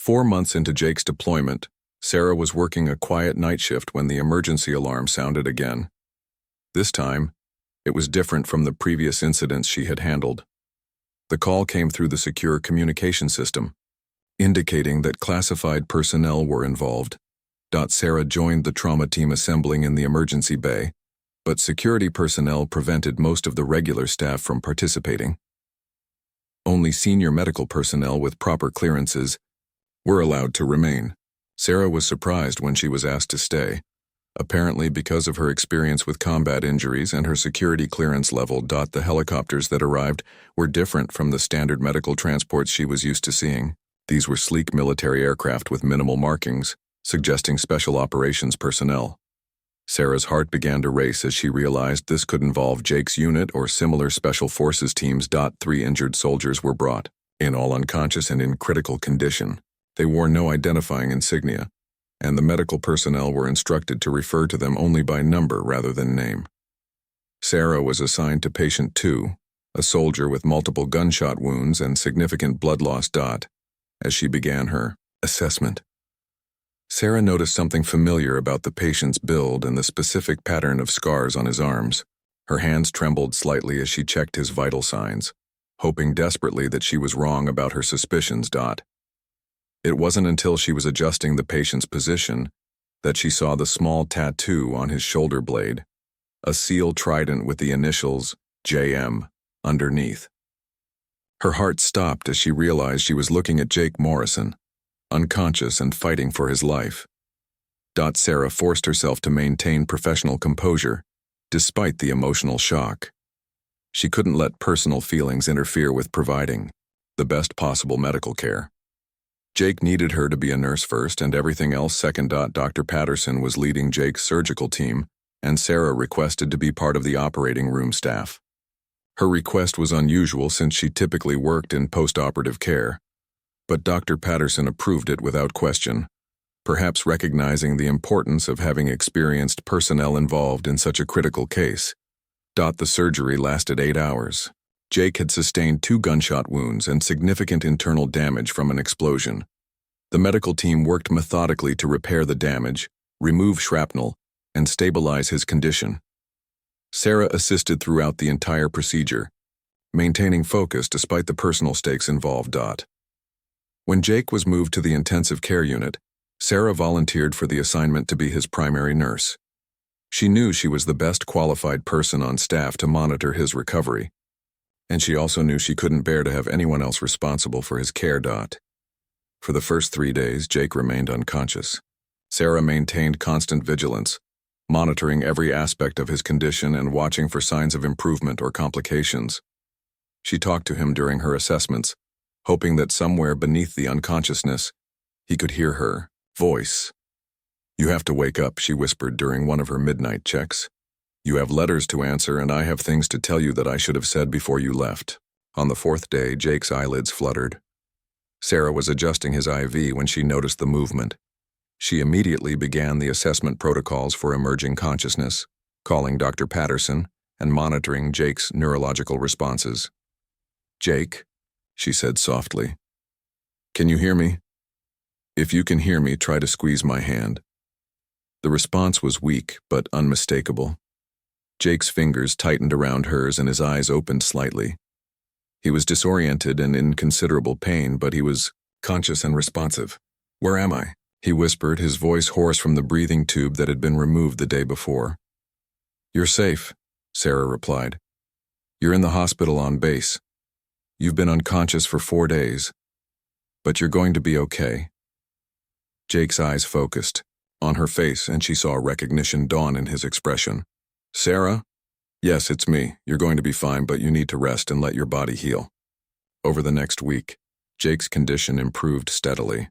4 months into Jake's deployment, Sarah was working a quiet night shift when the emergency alarm sounded again. This time, it was different from the previous incidents she had handled. The call came through the secure communication system, indicating that classified personnel were involved. Sarah joined the trauma team assembling in the emergency bay, but security personnel prevented most of the regular staff from participating. Only senior medical personnel with proper clearances were allowed to remain. Sarah was surprised when she was asked to stay, apparently because of her experience with combat injuries and her security clearance level. The helicopters that arrived were different from the standard medical transports she was used to seeing. These were sleek military aircraft with minimal markings, suggesting special operations personnel. Sarah's heart began to race as she realized this could involve Jake's unit or similar special forces teams. 3 injured soldiers were brought in, all unconscious and in critical condition. They wore no identifying insignia, and the medical personnel were instructed to refer to them only by number rather than name. Sarah was assigned to patient 2, a soldier with multiple gunshot wounds and significant blood loss. As she began her assessment, Sarah noticed something familiar about the patient's build and the specific pattern of scars on his arms. Her hands trembled slightly as she checked his vital signs, hoping desperately that she was wrong about her suspicions. It wasn't until she was adjusting the patient's position that she saw the small tattoo on his shoulder blade, a seal trident with the initials JM underneath. Her heart stopped as she realized she was looking at Jake Morrison, unconscious and fighting for his life. Sarah forced herself to maintain professional composure, despite the emotional shock. She couldn't let personal feelings interfere with providing the best possible medical care. Jake needed her to be a nurse first and everything else second. Dr. Patterson was leading Jake's surgical team, and Sarah requested to be part of the operating room staff. Her request was unusual since she typically worked in post-operative care, but Dr. Patterson approved it without question, perhaps recognizing the importance of having experienced personnel involved in such a critical case. The surgery lasted 8 hours. Jake had sustained 2 gunshot wounds and significant internal damage from an explosion. The medical team worked methodically to repair the damage, remove shrapnel, and stabilize his condition. Sarah assisted throughout the entire procedure, maintaining focus despite the personal stakes involved. When Jake was moved to the intensive care unit, Sarah volunteered for the assignment to be his primary nurse. She knew she was the best qualified person on staff to monitor his recovery, and she also knew she couldn't bear to have anyone else responsible for his care. For the first 3 days, Jake remained unconscious. Sarah maintained constant vigilance, monitoring every aspect of his condition and watching for signs of improvement or complications. She talked to him during her assessments, hoping that somewhere beneath the unconsciousness, he could hear her voice. "You have to wake up," she whispered during one of her midnight checks. "You have letters to answer, and I have things to tell you that I should have said before you left." On the 4th day, Jake's eyelids fluttered. Sarah was adjusting his IV when she noticed the movement. She immediately began the assessment protocols for emerging consciousness, calling Dr. Patterson and monitoring Jake's neurological responses. "Jake," she said softly, "can you hear me? If you can hear me, try to squeeze my hand." The response was weak but unmistakable. Jake's fingers tightened around hers and his eyes opened slightly. He was disoriented and in considerable pain, but he was conscious and responsive. "Where am I?" he whispered, his voice hoarse from the breathing tube that had been removed the day before. "You're safe," Sarah replied. "You're in the hospital on base. You've been unconscious for 4 days, but you're going to be okay." Jake's eyes focused on her face, and she saw recognition dawn in his expression. "Sarah? Yes, it's me. You're going to be fine, but you need to rest and let your body heal." Over the next week, Jake's condition improved steadily.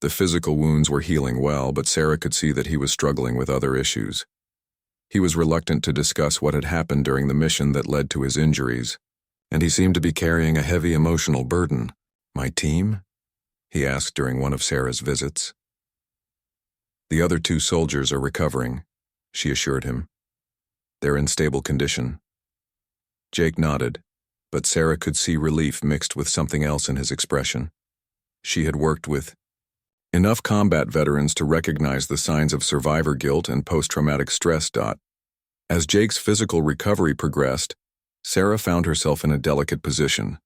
The physical wounds were healing well, but Sarah could see that he was struggling with other issues. He was reluctant to discuss what had happened during the mission that led to his injuries, and he seemed to be carrying a heavy emotional burden. "My team?" he asked during one of Sarah's visits. "The other 2 soldiers are recovering," she assured him. "They're in stable condition." Jake nodded, but Sarah could see relief mixed with something else in his expression. She had worked with enough combat veterans to recognize the signs of survivor guilt and post-traumatic stress. As Jake's physical recovery progressed, Sarah found herself in a delicate position.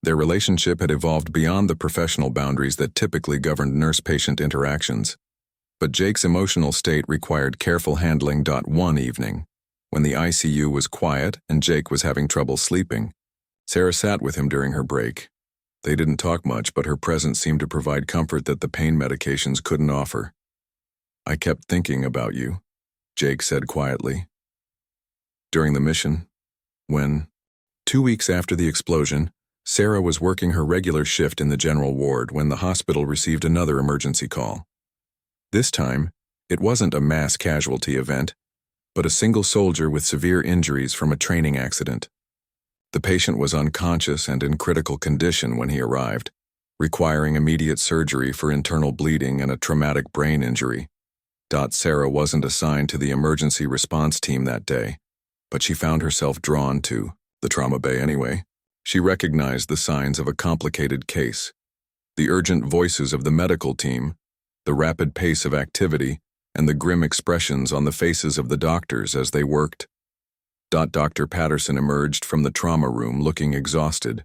Their relationship had evolved beyond the professional boundaries that typically governed nurse-patient interactions. But Jake's emotional state required careful handling. One evening, when the ICU was quiet and Jake was having trouble sleeping, Sarah sat with him during her break. They didn't talk much, but her presence seemed to provide comfort that the pain medications couldn't offer. "I kept thinking about you," Jake said quietly. During the mission, when, 2 weeks after the explosion, Sarah was working her regular shift in the general ward when the hospital received another emergency call. This time, it wasn't a mass casualty event, but a single soldier with severe injuries from a training accident. The patient was unconscious and in critical condition when he arrived, requiring immediate surgery for internal bleeding and a traumatic brain injury. Sarah wasn't assigned to the emergency response team that day, but she found herself drawn to the trauma bay anyway. She recognized the signs of a complicated case, the urgent voices of the medical team, the rapid pace of activity, and the grim expressions on the faces of the doctors as they worked. Dr. Patterson emerged from the trauma room looking exhausted.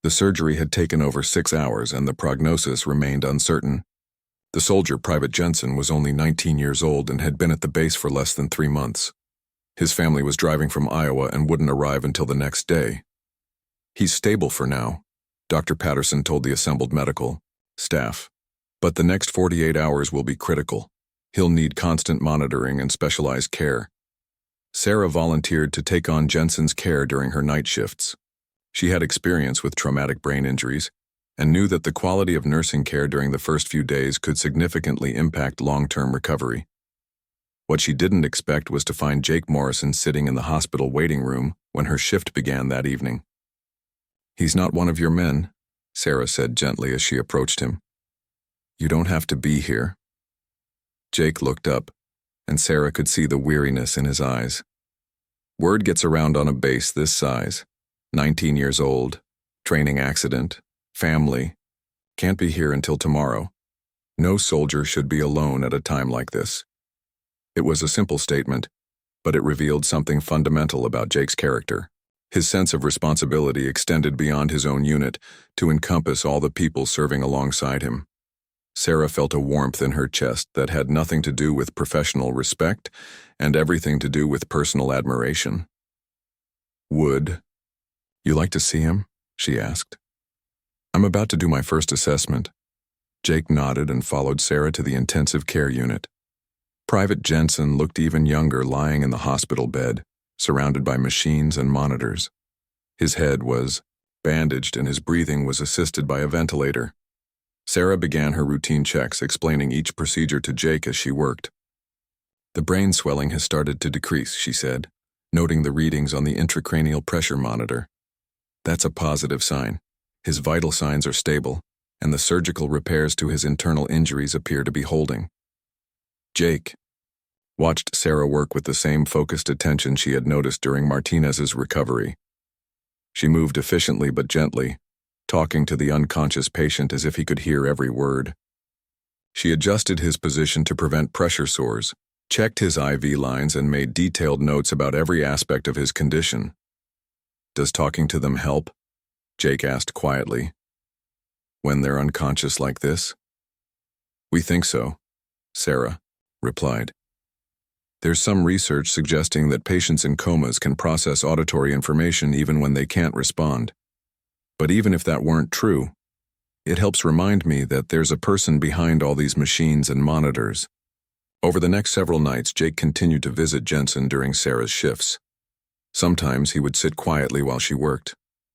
The surgery had taken over 6 hours and the prognosis remained uncertain. The soldier, Private Jensen, was only 19 years old and had been at the base for less than 3 months. His family was driving from Iowa and wouldn't arrive until the next day. "He's stable for now," Dr. Patterson told the assembled medical staff. "But the next 48 hours will be critical. He'll need constant monitoring and specialized care." Sarah volunteered to take on Jensen's care during her night shifts. She had experience with traumatic brain injuries and knew that the quality of nursing care during the first few days could significantly impact long-term recovery. What she didn't expect was to find Jake Morrison sitting in the hospital waiting room when her shift began that evening. "He's not one of your men," Sarah said gently as she approached him. "You don't have to be here." Jake looked up, and Sarah could see the weariness in his eyes. "Word gets around on a base this size. 19 years old, training accident, family. Can't be here until tomorrow. No soldier should be alone at a time like this." It was a simple statement, but it revealed something fundamental about Jake's character. His sense of responsibility extended beyond his own unit to encompass all the people serving alongside him. Sarah felt a warmth in her chest that had nothing to do with professional respect and everything to do with personal admiration. "Would you like to see him?" she asked. "I'm about to do my first assessment." Jake nodded and followed Sarah to the intensive care unit. Private Jensen looked even younger lying in the hospital bed, surrounded by machines and monitors. His head was bandaged and his breathing was assisted by a ventilator. Sarah began her routine checks, explaining each procedure to Jake as she worked. "The brain swelling has started to decrease," she said, noting the readings on the intracranial pressure monitor. "That's a positive sign. His vital signs are stable, and the surgical repairs to his internal injuries appear to be holding." Jake watched Sarah work with the same focused attention she had noticed during Martinez's recovery. She moved efficiently but gently, talking to the unconscious patient as if he could hear every word. She adjusted his position to prevent pressure sores, checked his IV lines, and made detailed notes about every aspect of his condition. "Does talking to them help?" Jake asked quietly. "When they're unconscious like this?" "We think so," Sarah replied. "There's some research suggesting that patients in comas can process auditory information even when they can't respond. But even if that weren't true, it helps remind me that there's a person behind all these machines and monitors." Over the next several nights, Jake continued to visit Jensen during Sarah's shifts. Sometimes he would sit quietly while she worked.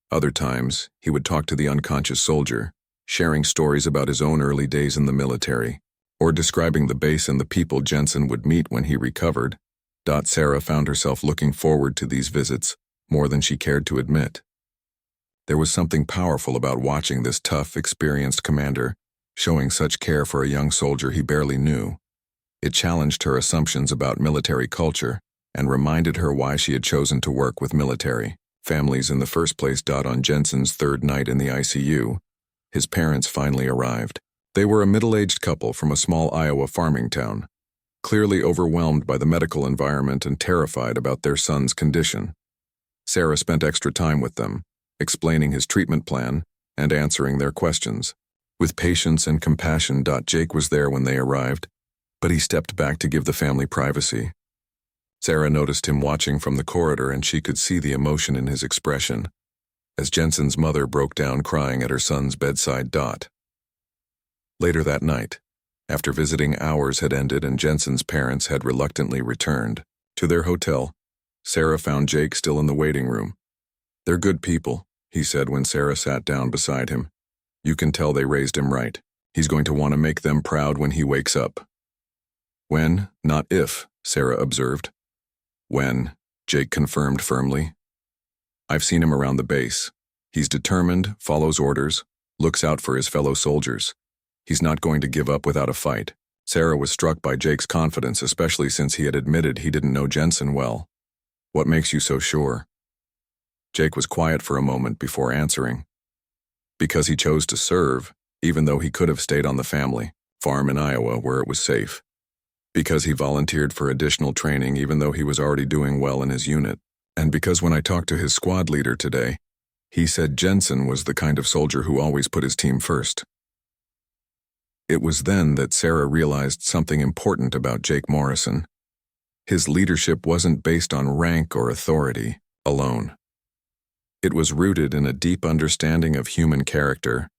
Other times, he would talk to the unconscious soldier, sharing stories about his own early days in the military, or describing the base and the people Jensen would meet when he recovered. Sarah found herself looking forward to these visits more than she cared to admit. There was something powerful about watching this tough, experienced commander showing such care for a young soldier he barely knew. It challenged her assumptions about military culture and reminded her why she had chosen to work with military families in the first place. On Jensen's third night in the ICU, His parents finally arrived. They were a middle-aged couple from a small Iowa farming town, clearly overwhelmed by the medical environment and terrified about their son's condition. Sarah spent extra time with them, explaining his treatment plan and answering their questions. With patience and compassion, Jake was there when they arrived, but he stepped back to give the family privacy. Sarah noticed him watching from the corridor, and she could see the emotion in his expression as Jensen's mother broke down crying at her son's bedside. Later that night, after visiting hours had ended and Jensen's parents had reluctantly returned to their hotel, Sarah found Jake still in the waiting room. "They're good people," he said when Sarah sat down beside him. "You can tell they raised him right. He's going to want to make them proud when he wakes up." "When, not if," Sarah observed. "When," Jake confirmed firmly. "I've seen him around the base. He's determined, follows orders, looks out for his fellow soldiers. He's not going to give up without a fight." Sarah was struck by Jake's confidence, especially since he had admitted he didn't know Jensen well. "What makes you so sure?" Jake was quiet for a moment before answering. "Because he chose to serve, even though he could have stayed on the family farm in Iowa where it was safe. Because he volunteered for additional training even though he was already doing well in his unit. And because when I talked to his squad leader today, he said Jensen was the kind of soldier who always put his team first." It was then that Sarah realized something important about Jake Morrison. His leadership wasn't based on rank or authority alone. It was rooted in a deep understanding of human character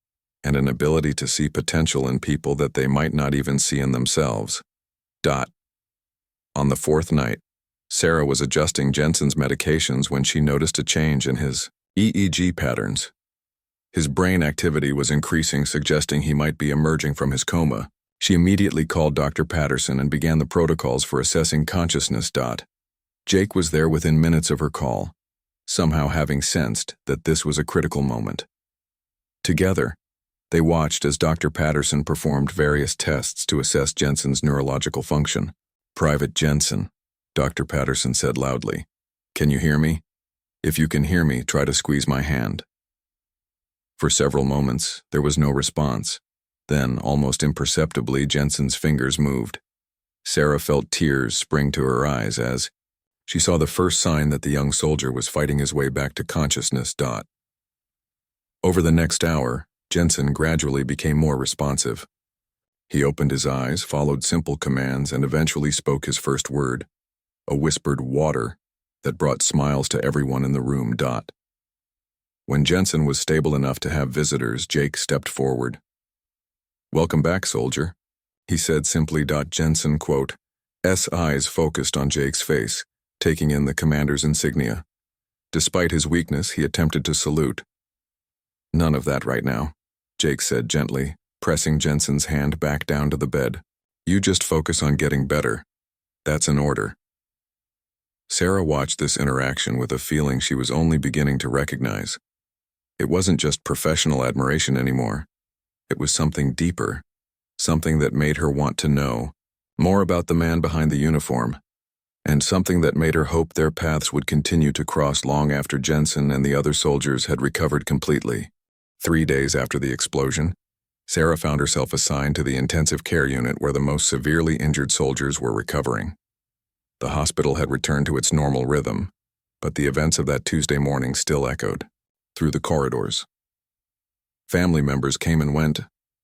and an ability to see potential in people that they might not even see in themselves. On the fourth night, Sarah was adjusting Jensen's medications when she noticed a change in his EEG patterns. His brain activity was increasing, suggesting he might be emerging from his coma. She immediately called Dr. Patterson and began the protocols for assessing consciousness. Jake was there within minutes of her call, somehow having sensed that this was a critical moment. Together, they watched as Dr. Patterson performed various tests to assess Jensen's neurological function. "Private Jensen," Dr. Patterson said loudly. "Can you hear me? If you can hear me, try to squeeze my hand." For several moments, there was no response. Then, almost imperceptibly, Jensen's fingers moved. Sarah felt tears spring to her eyes as she saw the first sign that the young soldier was fighting his way back to consciousness. Over the next hour, Jensen gradually became more responsive. He opened his eyes, followed simple commands, and eventually spoke his first word, a whispered "water," that brought smiles to everyone in the room. When Jensen was stable enough to have visitors, Jake stepped forward. "Welcome back, soldier," he said simply. Jensen, eyes focused on Jake's face, taking in the commander's insignia. Despite his weakness, he attempted to salute. "None of that right now," Jake said gently, pressing Jensen's hand back down to the bed. "You just focus on getting better. That's an order." Sarah watched this interaction with a feeling she was only beginning to recognize. It wasn't just professional admiration anymore. It was something deeper, something that made her want to know more about the man behind the uniform, and something that made her hope their paths would continue to cross long after Jensen and the other soldiers had recovered completely. 3 days after the explosion, Sarah found herself assigned to the intensive care unit where the most severely injured soldiers were recovering. The hospital had returned to its normal rhythm, but the events of that Tuesday morning still echoed through the corridors. Family members came and went,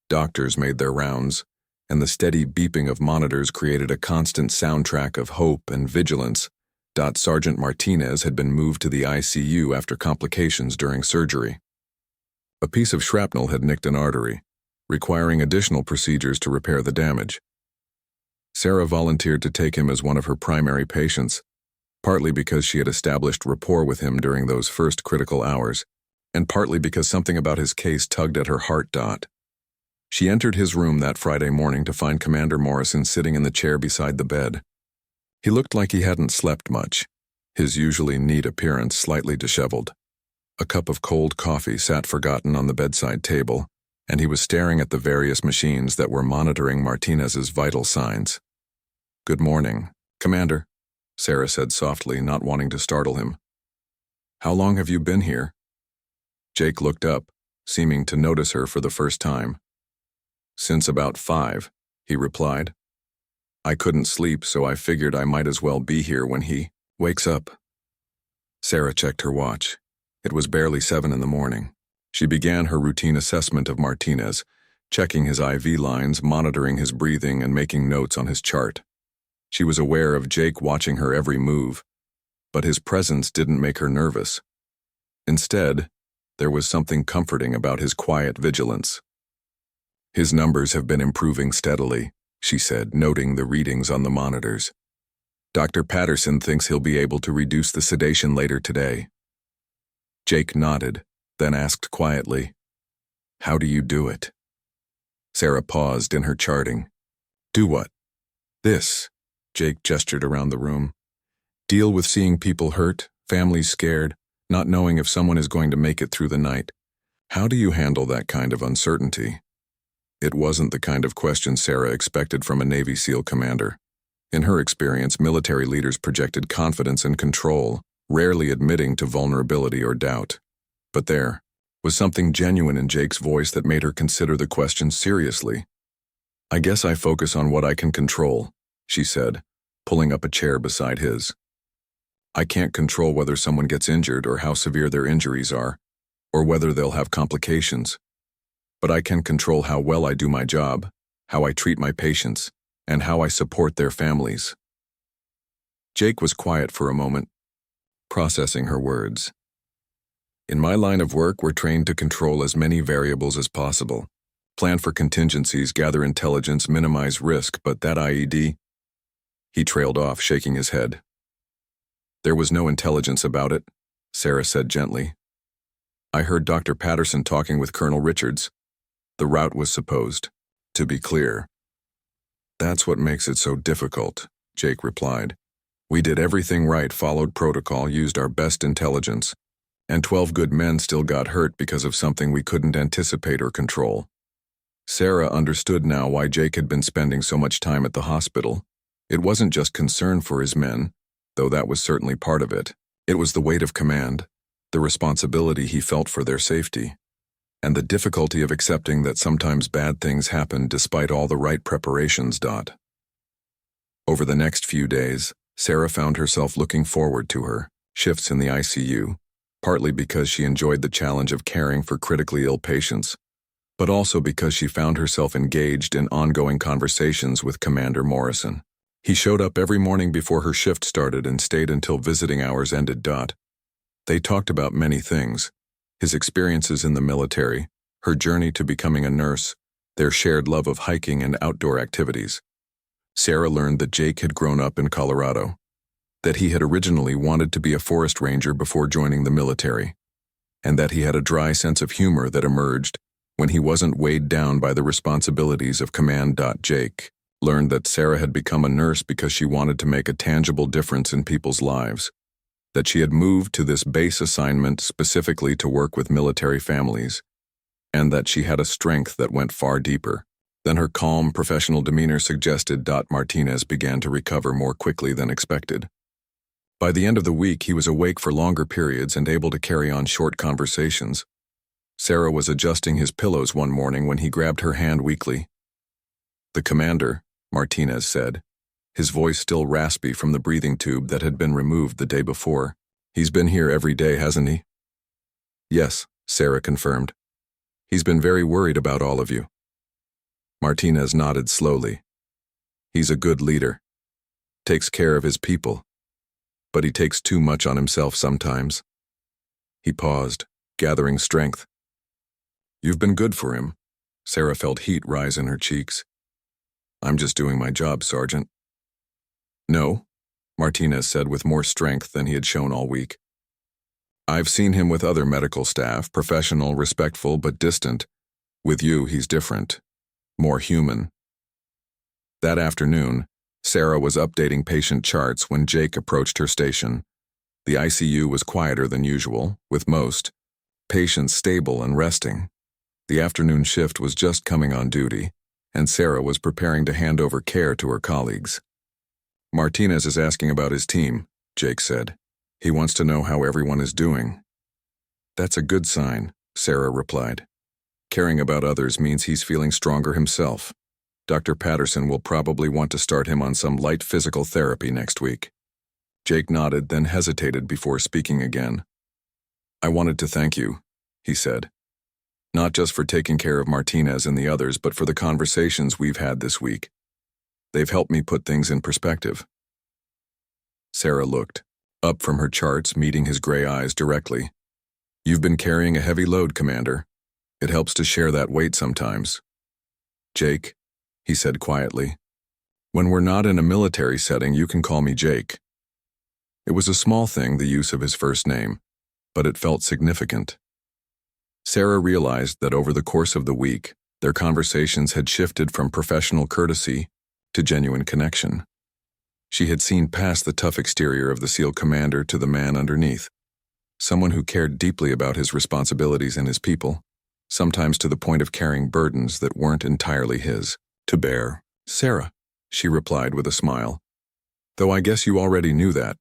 doctors made their rounds, and the steady beeping of monitors created a constant soundtrack of hope and vigilance. Sergeant Martinez had been moved to the ICU after complications during surgery. A piece of shrapnel had nicked an artery, requiring additional procedures to repair the damage. Sarah volunteered to take him as one of her primary patients, partly because she had established rapport with him during those first critical hours, and partly because something about his case tugged at her heart. She entered his room that Friday morning to find Commander Morrison sitting in the chair beside the bed. He looked like he hadn't slept much, his usually neat appearance slightly disheveled. A cup of cold coffee sat forgotten on the bedside table, and he was staring at the various machines that were monitoring Martinez's vital signs. "Good morning, Commander," Sarah said softly, not wanting to startle him. "How long have you been here?" Jake looked up, seeming to notice her for the first time. "Since about 5, he replied. "I couldn't sleep, so I figured I might as well be here when he wakes up." Sarah checked her watch. It was barely 7 in the morning. She began her routine assessment of Martinez, checking his IV lines, monitoring his breathing, and making notes on his chart. She was aware of Jake watching her every move, but his presence didn't make her nervous. Instead, there was something comforting about his quiet vigilance. "His numbers have been improving steadily," she said, noting the readings on the monitors. "Dr. Patterson thinks he'll be able to reduce the sedation later today." Jake nodded, then asked quietly, "How do you do it?" Sarah paused in her charting. "Do what?" "This," Jake gestured around the room. "Deal with seeing people hurt, families scared, not knowing if someone is going to make it through the night. How do you handle that kind of uncertainty?" It wasn't the kind of question Sarah expected from a Navy SEAL commander. In her experience, military leaders projected confidence and control, rarely admitting to vulnerability or doubt. But there was something genuine in Jake's voice that made her consider the question seriously. "I guess I focus on what I can control," she said, pulling up a chair beside his. "I can't control whether someone gets injured or how severe their injuries are, or whether they'll have complications. But I can control how well I do my job, how I treat my patients, and how I support their families." Jake was quiet for a moment, processing her words. "In my line of work, we're trained to control as many variables as possible. Plan for contingencies, gather intelligence, minimize risk, but that IED..." He trailed off, shaking his head. "There was no intelligence about it," Sarah said gently. "I heard Dr. Patterson talking with Colonel Richards. The route was supposed to be clear." "That's what makes it so difficult," Jake replied. "We did everything right, followed protocol, used our best intelligence, and 12 good men still got hurt because of something we couldn't anticipate or control." Sarah understood now why Jake had been spending so much time at the hospital. It wasn't just concern for his men, though that was certainly part of it. It was the weight of command, the responsibility he felt for their safety, and the difficulty of accepting that sometimes bad things happen despite all the right preparations. Over the next few days, Sarah found herself looking forward to her shifts in the ICU, partly because she enjoyed the challenge of caring for critically ill patients, but also because she found herself engaged in ongoing conversations with Commander Morrison. He showed up every morning before her shift started and stayed until visiting hours ended. They talked about many things: his experiences in the military, her journey to becoming a nurse, their shared love of hiking and outdoor activities. Sarah learned that Jake had grown up in Colorado, that he had originally wanted to be a forest ranger before joining the military, and that he had a dry sense of humor that emerged when he wasn't weighed down by the responsibilities of command. Jake learned that Sarah had become a nurse because she wanted to make a tangible difference in people's lives, that she had moved to this base assignment specifically to work with military families, and that she had a strength that went far deeper than her calm, professional demeanor suggested. Martinez began to recover more quickly than expected. By the end of the week, he was awake for longer periods and able to carry on short conversations. Sarah was adjusting his pillows one morning when he grabbed her hand weakly. "The commander," Martinez said, his voice still raspy from the breathing tube that had been removed the day before. "He's been here every day, hasn't he?" "Yes," Sarah confirmed. "He's been very worried about all of you." Martinez nodded slowly. "He's a good leader. Takes care of his people. But he takes too much on himself sometimes." He paused, gathering strength. "You've been good for him." Sarah felt heat rise in her cheeks. "I'm just doing my job, Sergeant." "No," Martinez said with more strength than he had shown all week. "I've seen him with other medical staff, professional, respectful, but distant. With you, he's different. More human." That afternoon, Sarah was updating patient charts when Jake approached her station. The ICU was quieter than usual, with most patients stable and resting. The afternoon shift was just coming on duty, and Sarah was preparing to hand over care to her colleagues. "Martinez is asking about his team," Jake said. "He wants to know how everyone is doing." "That's a good sign," Sarah replied. Caring about others means he's feeling stronger himself. Dr. Patterson will probably want to start him on some light physical therapy next week. Jake nodded, then hesitated before speaking again. I wanted to thank you, he said. Not just for taking care of Martinez and the others, but for the conversations we've had this week. They've helped me put things in perspective. Sarah looked up from her charts, meeting his gray eyes directly. You've been carrying a heavy load, Commander. It helps to share that weight sometimes. Jake, he said quietly. When we're not in a military setting, you can call me Jake. It was a small thing, the use of his first name, but it felt significant. Sarah realized that over the course of the week, their conversations had shifted from professional courtesy to genuine connection. She had seen past the tough exterior of the SEAL commander to the man underneath, someone who cared deeply about his responsibilities and his people, sometimes to the point of carrying burdens that weren't entirely his to bear. Sarah, she replied with a smile. Though I guess you already knew that.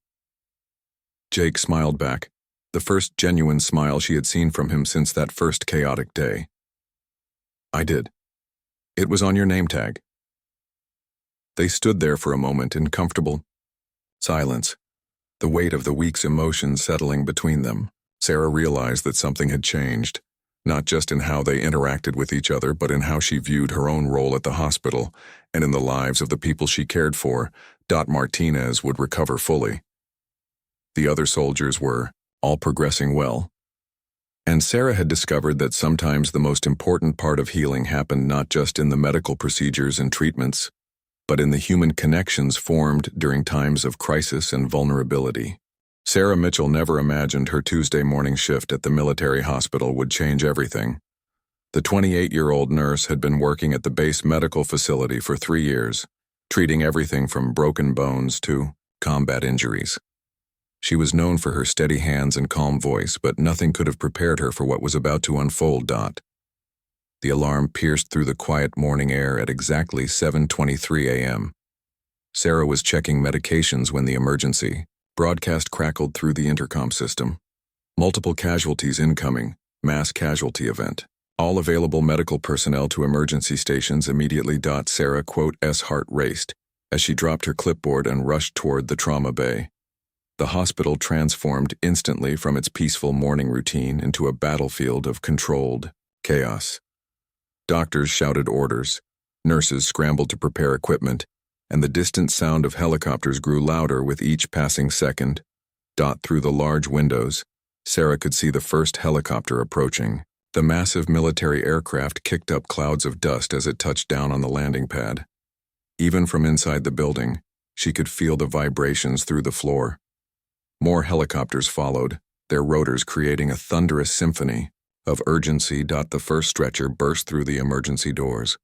Jake smiled back, the first genuine smile she had seen from him since that first chaotic day. I did. It was on your name tag. They stood there for a moment in comfortable silence, the weight of the week's emotions settling between them. Sarah realized that something had changed, not just in how they interacted with each other, but in how she viewed her own role at the hospital and in the lives of the people she cared for. Martinez would recover fully. The other soldiers were all progressing well. And Sarah had discovered that sometimes the most important part of healing happened not just in the medical procedures and treatments, but in the human connections formed during times of crisis and vulnerability. Sarah Mitchell never imagined her Tuesday morning shift at the military hospital would change everything. The 28-year-old nurse had been working at the base medical facility for 3 years, treating everything from broken bones to combat injuries. She was known for her steady hands and calm voice, but nothing could have prepared her for what was about to unfold. The alarm pierced through the quiet morning air at exactly 7:23 a.m. Sarah was checking medications when the emergency broadcast crackled through the intercom system. Multiple casualties incoming, mass casualty event. All available medical personnel to emergency stations immediately. Sarah, S heart raced as she dropped her clipboard and rushed toward the trauma bay. The hospital transformed instantly from its peaceful morning routine into a battlefield of controlled chaos. Doctors shouted orders, nurses scrambled to prepare equipment, and the distant sound of helicopters grew louder with each passing second. Through the large windows, Sarah could see the first helicopter approaching. The massive military aircraft kicked up clouds of dust as it touched down on the landing pad. Even from inside the building, she could feel the vibrations through the floor. More helicopters followed, their rotors creating a thunderous symphony of urgency. The first stretcher burst through the emergency doors.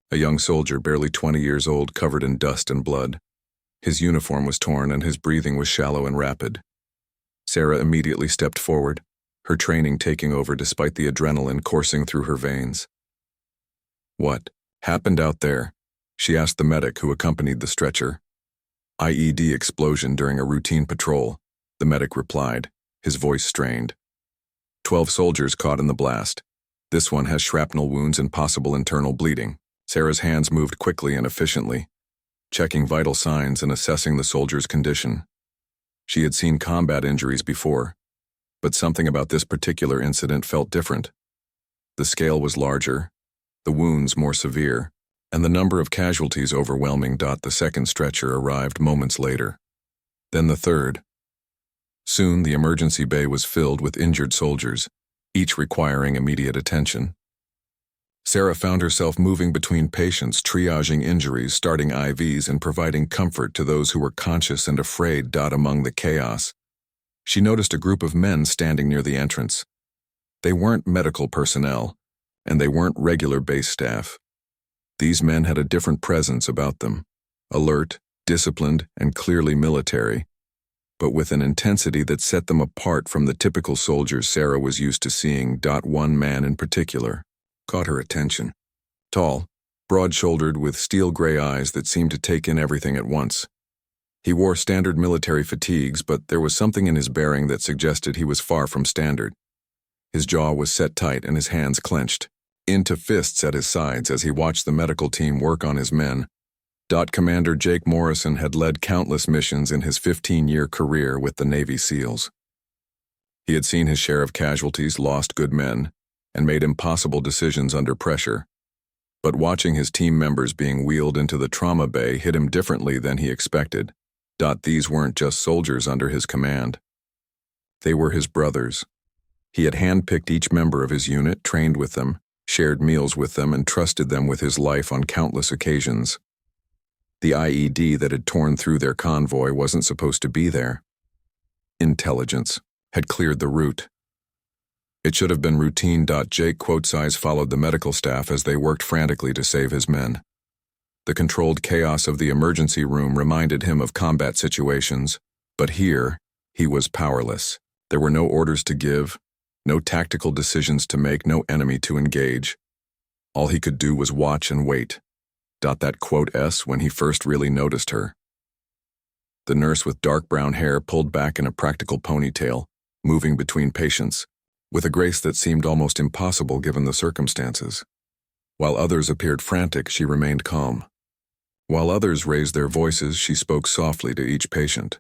A young soldier, barely 20 years old, covered in dust and blood. His uniform was torn and his breathing was shallow and rapid. Sarah immediately stepped forward, her training taking over despite the adrenaline coursing through her veins. What happened out there? She asked the medic who accompanied the stretcher. IED explosion during a routine patrol, the medic replied, his voice strained. 12 soldiers caught in the blast. This one has shrapnel wounds and possible internal bleeding. Sarah's hands moved quickly and efficiently, checking vital signs and assessing the soldier's condition. She had seen combat injuries before, but something about this particular incident felt different. The scale was larger, the wounds more severe, and the number of casualties overwhelming. The second stretcher arrived moments later. Then the third. Soon the emergency bay was filled with injured soldiers, each requiring immediate attention. Sarah found herself moving between patients, triaging injuries, starting IVs, and providing comfort to those who were conscious and afraid. Among the chaos, she noticed a group of men standing near the entrance. They weren't medical personnel, and they weren't regular base staff. These men had a different presence about them, alert, disciplined, and clearly military, but with an intensity that set them apart from the typical soldiers Sarah was used to seeing. One man in particular caught her attention. Tall, broad-shouldered, with steel-gray eyes that seemed to take in everything at once. He wore standard military fatigues, but there was something in his bearing that suggested he was far from standard. His jaw was set tight and his hands clenched, into fists at his sides as he watched the medical team work on his men. Commander Jake Morrison had led countless missions in his 15-year career with the Navy SEALs. He had seen his share of casualties, lost good men, and made impossible decisions under pressure. But watching his team members being wheeled into the trauma bay hit him differently than he expected. These weren't just soldiers under his command. They were his brothers. He had handpicked each member of his unit, trained with them, shared meals with them, and trusted them with his life on countless occasions. The IED that had torn through their convoy wasn't supposed to be there. Intelligence had cleared the route. It should have been routine. Jake Quotes followed the medical staff as they worked frantically to save his men. The controlled chaos of the emergency room reminded him of combat situations, but here, he was powerless. There were no orders to give, no tactical decisions to make, no enemy to engage. All he could do was watch and wait. That quote when he first really noticed her. The nurse with dark brown hair pulled back in a practical ponytail, moving between patients, with a grace that seemed almost impossible given the circumstances. While others appeared frantic, she remained calm. While others raised their voices, she spoke softly to each patient,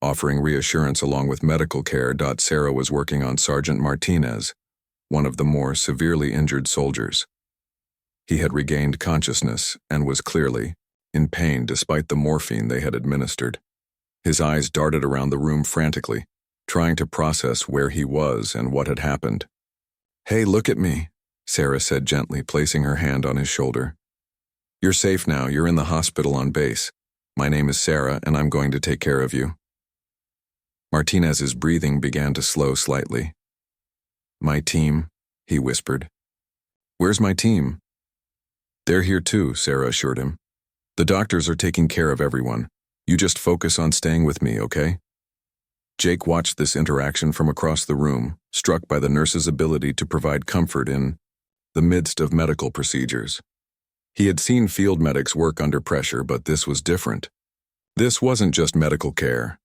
offering reassurance along with medical care. Sarah was working on Sergeant Martinez, one of the more severely injured soldiers. He had regained consciousness and was clearly in pain despite the morphine they had administered. His eyes darted around the room frantically, trying to process where he was and what had happened. "Hey, look at me," Sarah said gently, placing her hand on his shoulder. "You're safe now. You're in the hospital on base. My name is Sarah, and I'm going to take care of you." Martinez's breathing began to slow slightly. "My team," he whispered. "Where's my team?" "They're here too," Sarah assured him. "The doctors are taking care of everyone. You just focus on staying with me, okay?" Jake watched this interaction from across the room, struck by the nurse's ability to provide comfort in the midst of medical procedures. He had seen field medics work under pressure, but this was different. This wasn't just medical care.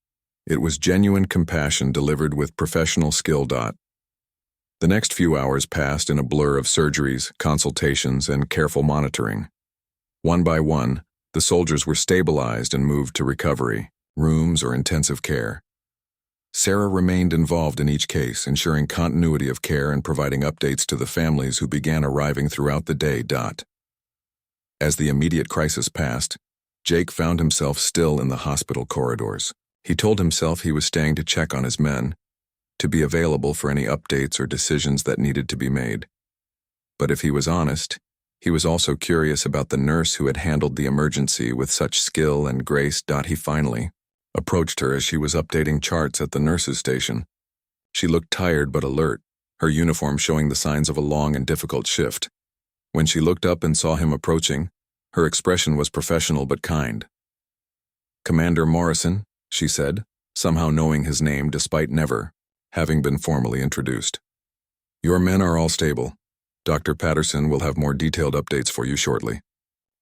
It was genuine compassion delivered with professional skill. The next few hours passed in a blur of surgeries, consultations, and careful monitoring. One by one, the soldiers were stabilized and moved to recovery, rooms, or intensive care. Sarah remained involved in each case, ensuring continuity of care and providing updates to the families who began arriving throughout the day. As the immediate crisis passed, Jake found himself still in the hospital corridors. He told himself he was staying to check on his men, to be available for any updates or decisions that needed to be made. But if he was honest, he was also curious about the nurse who had handled the emergency with such skill and grace. He finally approached her as she was updating charts at the nurse's station. She looked tired but alert, her uniform showing the signs of a long and difficult shift. When she looked up and saw him approaching, her expression was professional but kind. "Commander Morrison," she said, somehow knowing his name despite never having been formally introduced. "Your men are all stable. Dr. Patterson will have more detailed updates for you shortly."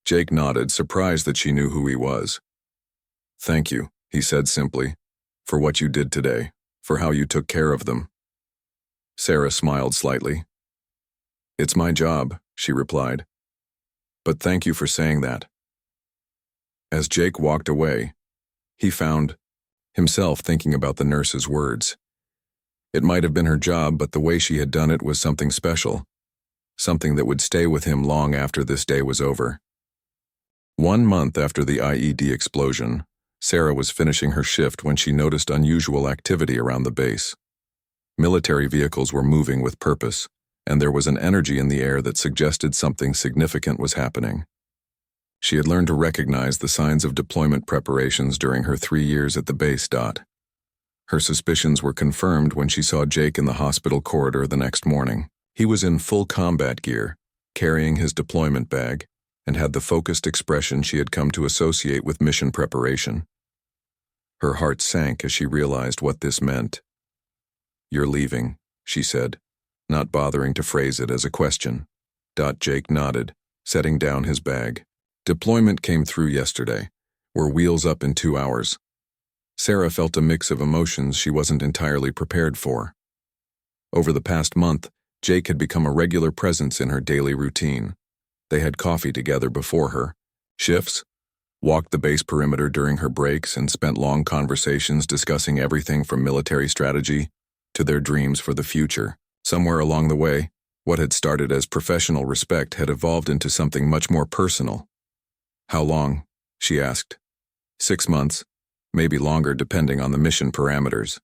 Jake nodded, surprised that she knew who he was. "Thank you," he said simply, "for what you did today, for how you took care of them." Sarah smiled slightly. "It's my job," she replied. "But thank you for saying that." As Jake walked away, he found himself thinking about the nurse's words. It might have been her job, but the way she had done it was something special, something that would stay with him long after this day was over. 1 month after the IED explosion, Sarah was finishing her shift when she noticed unusual activity around the base. Military vehicles were moving with purpose, and there was an energy in the air that suggested something significant was happening. She had learned to recognize the signs of deployment preparations during her 3 years at the base. Her suspicions were confirmed when she saw Jake in the hospital corridor the next morning. He was in full combat gear, carrying his deployment bag, and had the focused expression she had come to associate with mission preparation. Her heart sank as she realized what this meant. "You're leaving," she said, not bothering to phrase it as a question. Jake nodded, setting down his bag. "Deployment came through yesterday. We're wheels up in 2 hours." Sarah felt a mix of emotions she wasn't entirely prepared for. Over the past month, Jake had become a regular presence in her daily routine. They had coffee together before her shifts, walked the base perimeter during her breaks, and spent long conversations discussing everything from military strategy to their dreams for the future. Somewhere along the way, what had started as professional respect had evolved into something much more personal. "How long?" she asked. 6 months, maybe longer depending on the mission parameters.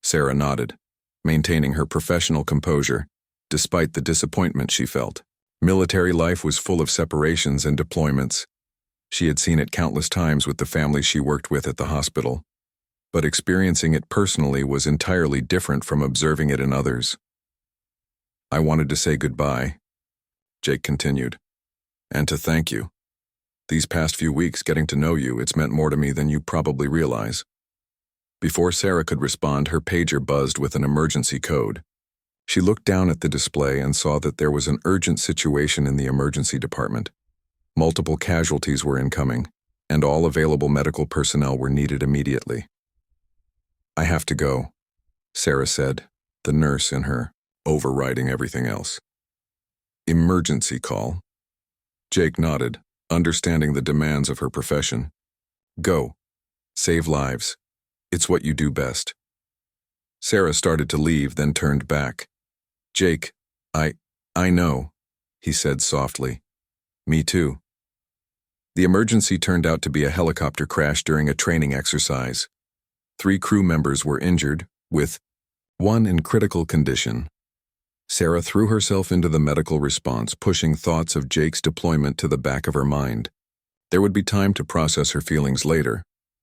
Sarah nodded, maintaining her professional composure, despite the disappointment she felt. Military life was full of separations and deployments. She had seen it countless times with the families she worked with at the hospital, but experiencing it personally was entirely different from observing it in others. "I wanted to say goodbye," Jake continued, "and to thank you. These past few weeks getting to know you, it's meant more to me than you probably realize." Before Sarah could respond, her pager buzzed with an emergency code. She looked down at the display and saw that there was an urgent situation in the emergency department. Multiple casualties were incoming, and all available medical personnel were needed immediately. "I have to go," Sarah said, the nurse in her overriding everything else. "Emergency call?" Jake nodded, understanding the demands of her profession. "Go. Save lives. It's what you do best." Sarah started to leave, then turned back. "Jake, I know," he said softly. "Me too." The emergency turned out to be a helicopter crash during a training exercise. 3 crew members were injured, with 1 in critical condition. Sarah threw herself into the medical response, pushing thoughts of Jake's deployment to the back of her mind. There would be time to process her feelings later,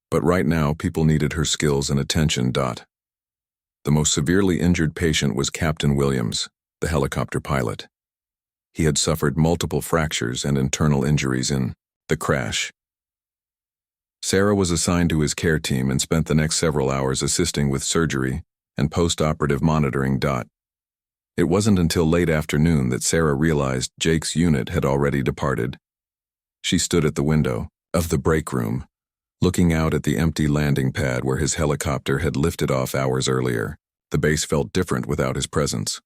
but right now people needed her skills and attention. The most severely injured patient was Captain Williams, the helicopter pilot. He had suffered multiple fractures and internal injuries in the crash. Sarah was assigned to his care team and spent the next several hours assisting with surgery and post-operative monitoring. It wasn't until late afternoon that Sarah realized Jake's unit had already departed. She stood at the window of the break room, looking out at the empty landing pad where his helicopter had lifted off hours earlier. The base felt different without his presence.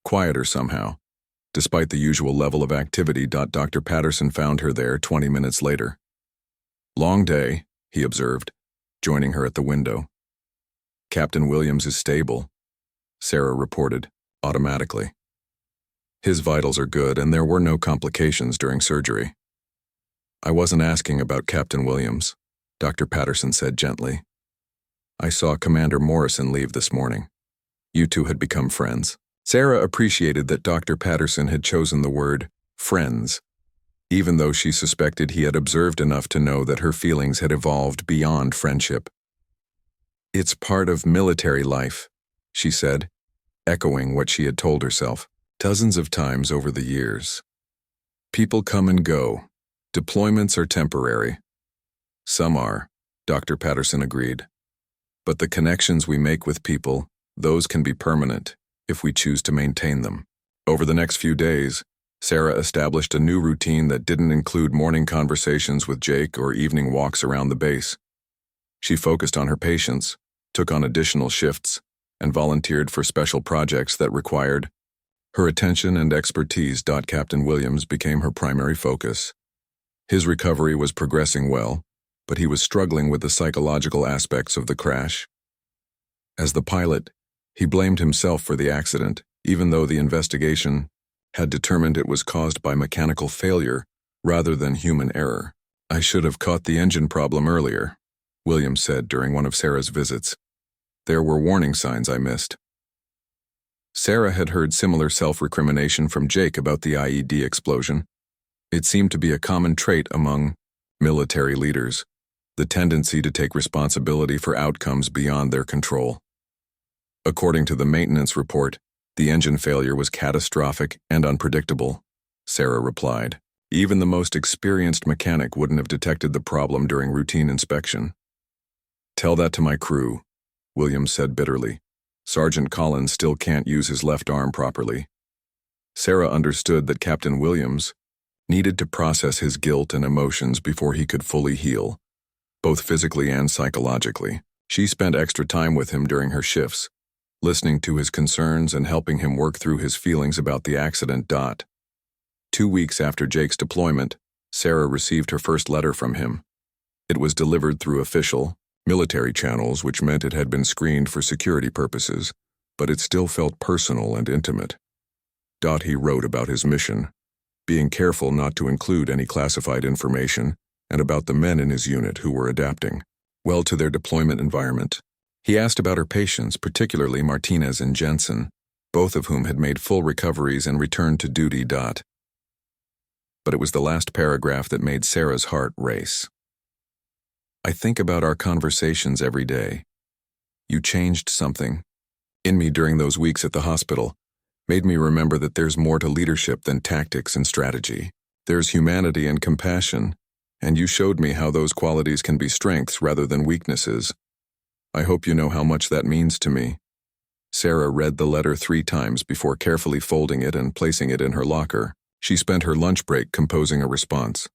Quieter somehow, despite the usual level of activity. Dr. Patterson found her there 20 minutes later. "Long day," he observed, joining her at the window. "Captain Williams is stable," Sarah reported, automatically. "His vitals are good and there were no complications during surgery." "I wasn't asking about Captain Williams," Dr. Patterson said gently. "I saw Commander Morrison leave this morning. You two had become friends." Sarah appreciated that Dr. Patterson had chosen the word friends, even though she suspected he had observed enough to know that her feelings had evolved beyond friendship. "It's part of military life," she said, echoing what she had told herself dozens of times over the years. "People come and go. Deployments are temporary." "Some are," Dr. Patterson agreed. "But the connections we make with people, those can be permanent if we choose to maintain them." Over the next few days, Sarah established a new routine that didn't include morning conversations with Jake or evening walks around the base. She focused on her patients, took on additional shifts, and volunteered for special projects that required her attention and expertise. Captain Williams became her primary focus. His recovery was progressing well, but he was struggling with the psychological aspects of the crash. As the pilot, he blamed himself for the accident, even though the investigation had determined it was caused by mechanical failure rather than human error. "I should have caught the engine problem earlier," Williams said during one of Sarah's visits. "There were warning signs I missed." Sarah had heard similar self-recrimination from Jake about the IED explosion. It seemed to be a common trait among military leaders, the tendency to take responsibility for outcomes beyond their control. According to the maintenance report, the engine failure was catastrophic and unpredictable, Sarah replied. Even the most experienced mechanic wouldn't have detected the problem during routine inspection. "Tell that to my crew," Williams said bitterly. "Sergeant Collins still can't use his left arm properly." Sarah understood that Captain Williams needed to process his guilt and emotions before he could fully heal, both physically and psychologically. She spent extra time with him during her shifts, listening to his concerns and helping him work through his feelings about the accident. 2 weeks after Jake's deployment, Sarah received her first letter from him. It was delivered through official, military channels, which meant it had been screened for security purposes, but it still felt personal and intimate. He wrote about his mission, being careful not to include any classified information, and about the men in his unit who were adapting well to their deployment environment. He asked about her patients, particularly Martinez and Jensen, both of whom had made full recoveries and returned to duty. But it was the last paragraph that made Sarah's heart race. I think about our conversations every day. You changed something in me during those weeks at the hospital, made me remember that there's more to leadership than tactics and strategy. There's humanity and compassion, and you showed me how those qualities can be strengths rather than weaknesses. I hope you know how much that means to me. Sarah read the letter 3 times before carefully folding it and placing it in her locker. She spent her lunch break composing a response,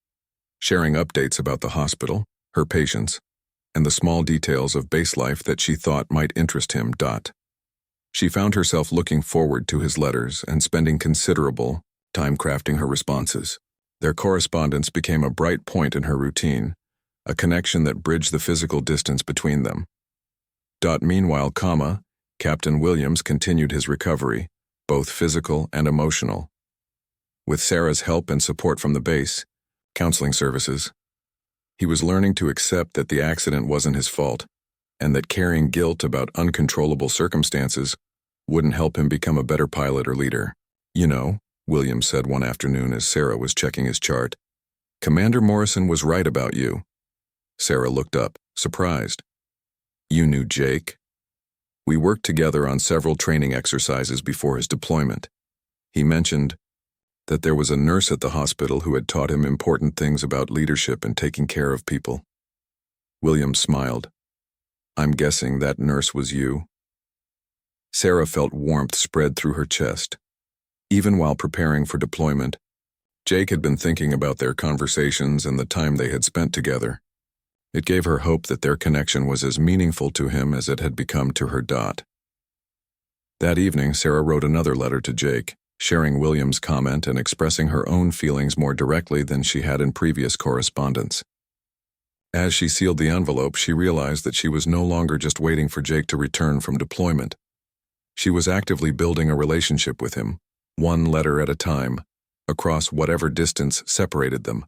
sharing updates about the hospital, her patients, and the small details of base life that she thought might interest him. She found herself looking forward to his letters and spending considerable time crafting her responses. Their correspondence became a bright point in her routine, a connection that bridged the physical distance between them. Meanwhile, Captain Williams continued his recovery, both physical and emotional. With Sarah's help and support from the base, counseling services, he was learning to accept that the accident wasn't his fault, and that carrying guilt about uncontrollable circumstances wouldn't help him become a better pilot or leader. You know, Williams said one afternoon as Sarah was checking his chart, Commander Morrison was right about you. Sarah looked up, surprised. You knew Jake? We worked together on several training exercises before his deployment. He mentioned that there was a nurse at the hospital who had taught him important things about leadership and taking care of people. William smiled. I'm guessing that nurse was you. Sarah felt warmth spread through her chest. Even while preparing for deployment, Jake had been thinking about their conversations and the time they had spent together. It gave her hope that their connection was as meaningful to him as it had become to her. That evening, Sarah wrote another letter to Jake, sharing Williams' comment and expressing her own feelings more directly than she had in previous correspondence. As she sealed the envelope, she realized that she was no longer just waiting for Jake to return from deployment. She was actively building a relationship with him, one letter at a time, across whatever distance separated them.